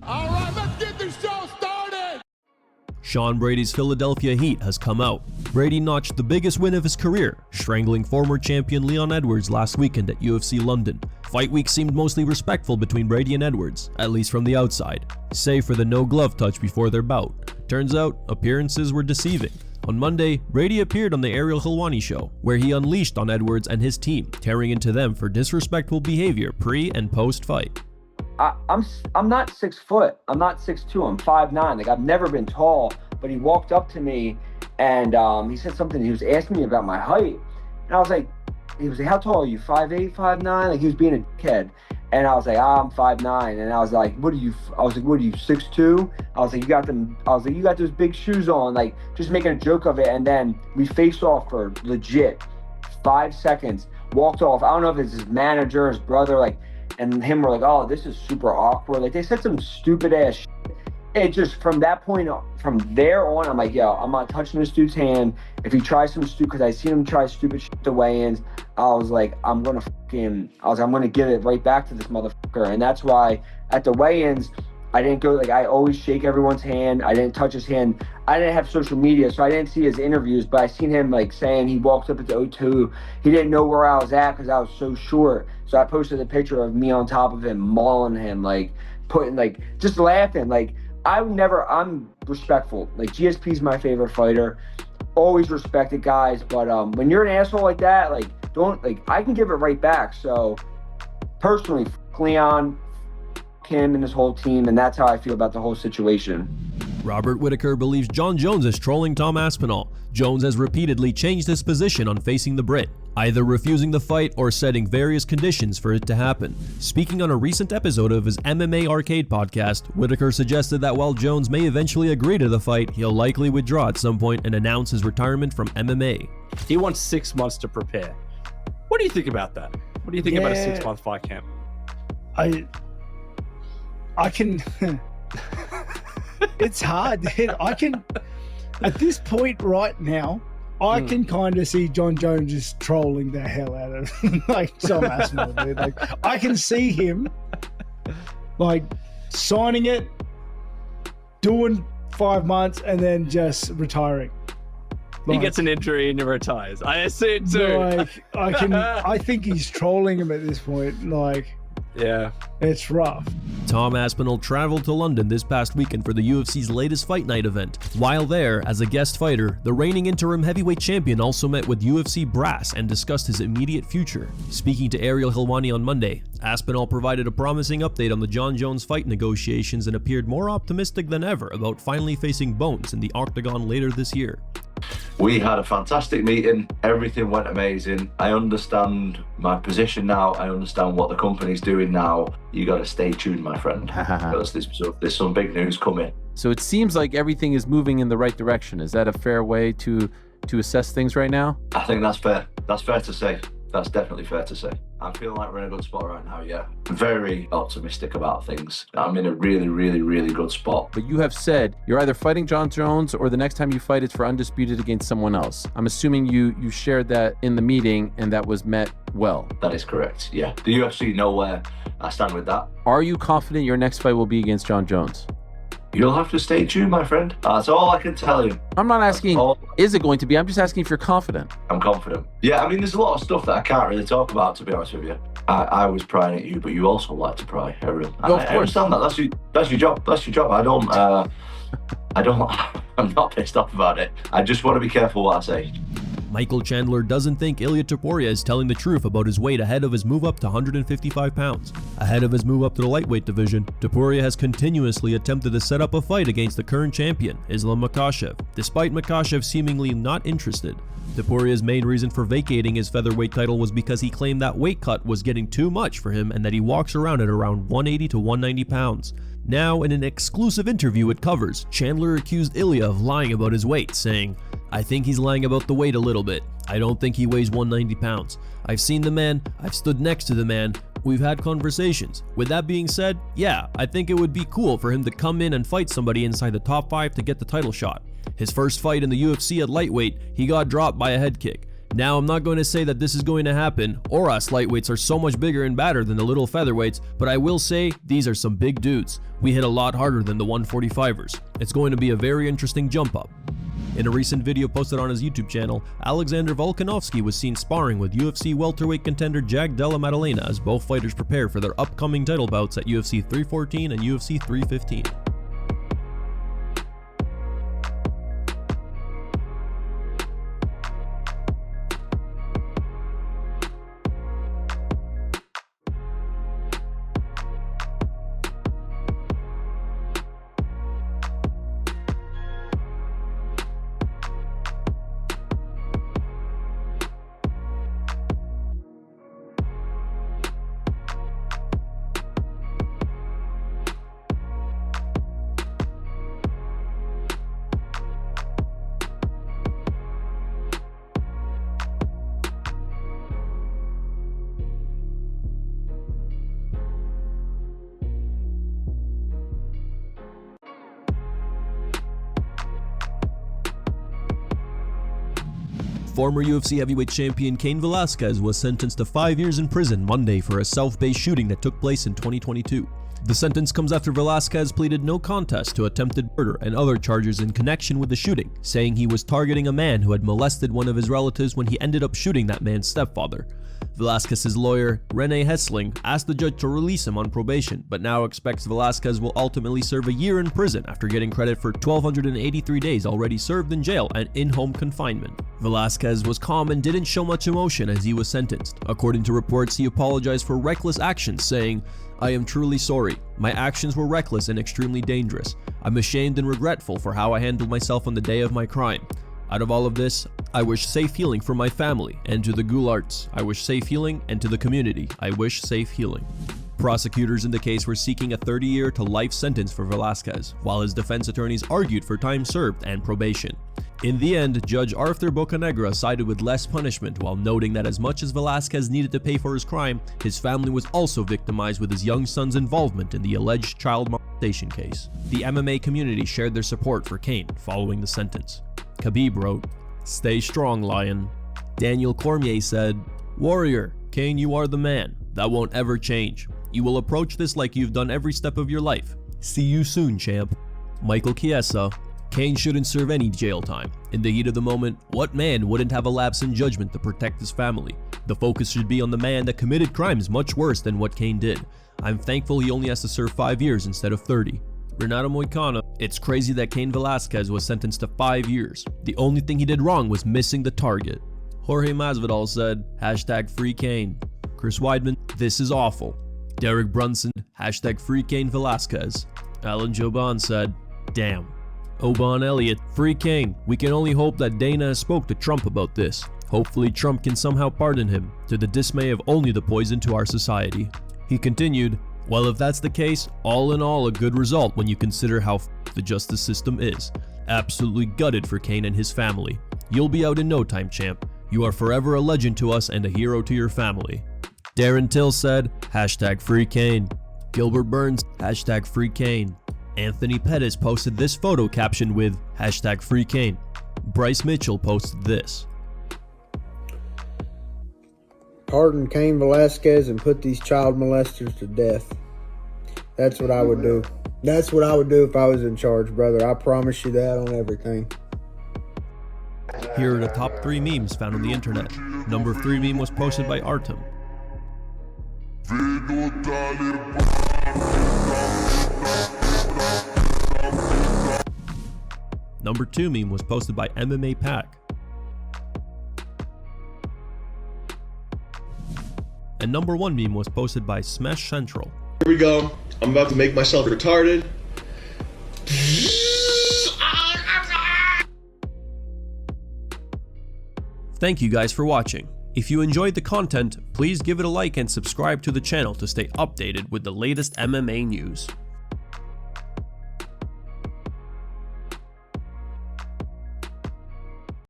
All right, let's get this show started! Sean Brady's Philadelphia Heat has come out. Brady notched the biggest win of his career, strangling former champion Leon Edwards last weekend at UFC London. Fight week seemed mostly respectful between Brady and Edwards, at least from the outside, save for the no-glove touch before their bout. Turns out, appearances were deceiving. On Monday, Brady appeared on the Ariel Helwani show, where he unleashed on Edwards and his team, tearing into them for disrespectful behavior pre- and post-fight. I'm not 6 foot. I'm not 6'2". I'm 5'9". Like, I've never been tall, but he walked up to me and he said something. He was asking me about my height, and I was like, he was like, "How tall are you? 5'8", 5'9"?" Like, he was being a dickhead. And I was like, I'm 5'9". And I was like, what are you 6'2"? I was like, you got those big shoes on, like, just making a joke of it. And then we faced off for legit 5 seconds, walked off. I don't know if it's his manager, his brother, like, and him were like, oh, this is super awkward. Like, they said some stupid ass shit. It just, from that point on, from there on, I'm like, yo, I'm not touching this dude's hand. If he tries some stupid, because I seen him try stupid shit at the weigh-ins, I was like, I'm gonna give it right back to this motherfucker. And that's why at the weigh-ins, I didn't go, like, I always shake everyone's hand. I didn't touch his hand. I didn't have social media, so I didn't see his interviews, but I seen him, like, saying he walked up at the O2. He didn't know where I was at because I was so short. So I posted a picture of me on top of him, mauling him, like, just laughing. Like, I'm respectful. Like, GSP's my favorite fighter. Always respected guys, but when you're an asshole like that, like, I can give it right back. So, personally, Leon, him and his whole team, and that's how I feel about the whole situation. Robert Whittaker believes Jon Jones is trolling Tom Aspinall. Jones has repeatedly changed his position on facing the Brit, either refusing the fight or setting various conditions for it to happen. Speaking on a recent episode of his MMA Arcade podcast, Whittaker suggested that while Jones may eventually agree to the fight, he'll likely withdraw at some point and announce his retirement from MMA. He wants 6 months to prepare. What do you think about that? What do you think about a 6-month fight camp? I can it's hard. I can, at this point right now, I can kind of see Jon Jones just trolling the hell out of like Tom Aspinall, dude. Like, I can see him like signing it, doing 5 months, and then just retiring. He gets an injury and he retires. I see it too. Like, I think he's trolling him at this point. Like, yeah, it's rough. Tom Aspinall traveled to London this past weekend for the UFC's latest Fight Night event. While there, as a guest fighter, the reigning interim heavyweight champion also met with UFC brass and discussed his immediate future. Speaking to Ariel Helwani on Monday, Aspinall provided a promising update on the Jon Jones fight negotiations and appeared more optimistic than ever about finally facing Bones in the octagon later this year. We had a fantastic meeting. Everything went amazing. I understand my position now. I understand what the company's doing now. You got to stay tuned, my friend, because there's some big news coming. So it seems like everything is moving in the right direction. Is that a fair way to assess things right now? I think that's fair. That's fair to say. That's definitely fair to say. I'm feeling like we're in a good spot right now, yeah. Very optimistic about things. I'm in a really, really, really good spot. But you have said you're either fighting Jon Jones or the next time you fight it's for undisputed against someone else. I'm assuming you shared that in the meeting and that was met well. That is correct, yeah. The UFC know where I stand with that. Are you confident your next fight will be against Jon Jones? You'll have to stay tuned, my friend. That's all I can tell you. I'm not asking, is it going to be? I'm just asking if you're confident. I'm confident. Yeah, I mean, there's a lot of stuff that I can't really talk about, to be honest with you. I was prying at you, but you also like to pry, Ariel. No, of course. I understand that. That's your job. That's your job. I'm not pissed off about it. I just want to be careful what I say. Michael Chandler doesn't think Ilia Topuria is telling the truth about his weight ahead of his move up to 155 pounds. Ahead of his move up to the lightweight division, Topuria has continuously attempted to set up a fight against the current champion, Islam Makhachev, despite Makhachev seemingly not interested. Topuria's main reason for vacating his featherweight title was because he claimed that weight cut was getting too much for him and that he walks around at around 180 to 190 pounds. Now, in an exclusive interview with Covers, Chandler accused Ilia of lying about his weight, saying, "I think he's lying about the weight a little bit. I don't think he weighs 190 pounds. I've seen the man, I've stood next to the man, we've had conversations. With that being said, yeah, I think it would be cool for him to come in and fight somebody inside the top 5 to get the title shot. His first fight in the UFC at lightweight, he got dropped by a head kick. Now, I'm not going to say that this is going to happen, or us lightweights are so much bigger and badder than the little featherweights, but I will say these are some big dudes. We hit a lot harder than the 145ers. It's going to be a very interesting jump up. In a recent video posted on his YouTube channel, Alexander Volkanovski was seen sparring with UFC welterweight contender Della Maddalena as both fighters prepare for their upcoming title bouts at UFC 314 and UFC 315. Former UFC heavyweight champion Cain Velasquez was sentenced to 5 years in prison Monday for a South-based shooting that took place in 2022. The sentence comes after Velasquez pleaded no contest to attempted murder and other charges in connection with the shooting, saying he was targeting a man who had molested one of his relatives when he ended up shooting that man's stepfather. Velasquez's lawyer, Renee Hessling, asked the judge to release him on probation, but now expects Velasquez will ultimately serve a year in prison after getting credit for 1,283 days already served in jail and in-home confinement. Velasquez was calm and didn't show much emotion as he was sentenced. According to reports, he apologized for reckless actions, saying, "I am truly sorry. My actions were reckless and extremely dangerous. I'm ashamed and regretful for how I handled myself on the day of my crime. Out of all of this, I wish safe healing for my family, and to the Goularts, I wish safe healing, and to the community, I wish safe healing." Prosecutors in the case were seeking a 30-year to life sentence for Velasquez, while his defense attorneys argued for time served and probation. In the end, Judge Arthur Bocanegra sided with less punishment while noting that as much as Velasquez needed to pay for his crime, his family was also victimized with his young son's involvement in the alleged child molestation case. The MMA community shared their support for Cain following the sentence. Khabib wrote, "Stay strong, Lion." Daniel Cormier said, "Warrior, Cain, you are the man. That won't ever change. You will approach this like you've done every step of your life. See you soon, champ." Michael Chiesa, "Cain shouldn't serve any jail time. In the heat of the moment, what man wouldn't have a lapse in judgment to protect his family? The focus should be on the man that committed crimes much worse than what Cain did. I'm thankful he only has to serve 5 years instead of 30. Renato Moicano, "It's crazy that Cain Velasquez was sentenced to 5 years. The only thing he did wrong was missing the target." Jorge Masvidal said, "Free Cain." Chris Weidman, "This is awful." Derek Brunson, "Free Cain Velasquez." Alan Joban said, "Damn." Oban Elliott, "Free Cain. We can only hope that Dana spoke to Trump about this. Hopefully Trump can somehow pardon him, to the dismay of only the poison to our society." He continued, "Well, if that's the case, all in all a good result when you consider how the justice system is. Absolutely gutted for Cain and his family. You'll be out in no time, champ. You are forever a legend to us and a hero to your family." Darren Till said, "Free Cain." Gilbert Burns, "Free Cain." Anthony Pettis posted this photo captioned with "Free Cain." Bryce Mitchell posted this. Pardon Cain Velasquez and put these child molesters to death. That's what I would do. That's what I would do if I was in charge, brother. I promise you that on everything. Here are the top 3 memes found on the internet. Number 3 meme was posted by Artem. Number 2 meme was posted by MMA Pack. And number 1 meme was posted by Smash Central. Here we go. I'm about to make myself retarded. Thank you guys for watching. If you enjoyed the content, please give it a like and subscribe to the channel to stay updated with the latest MMA news.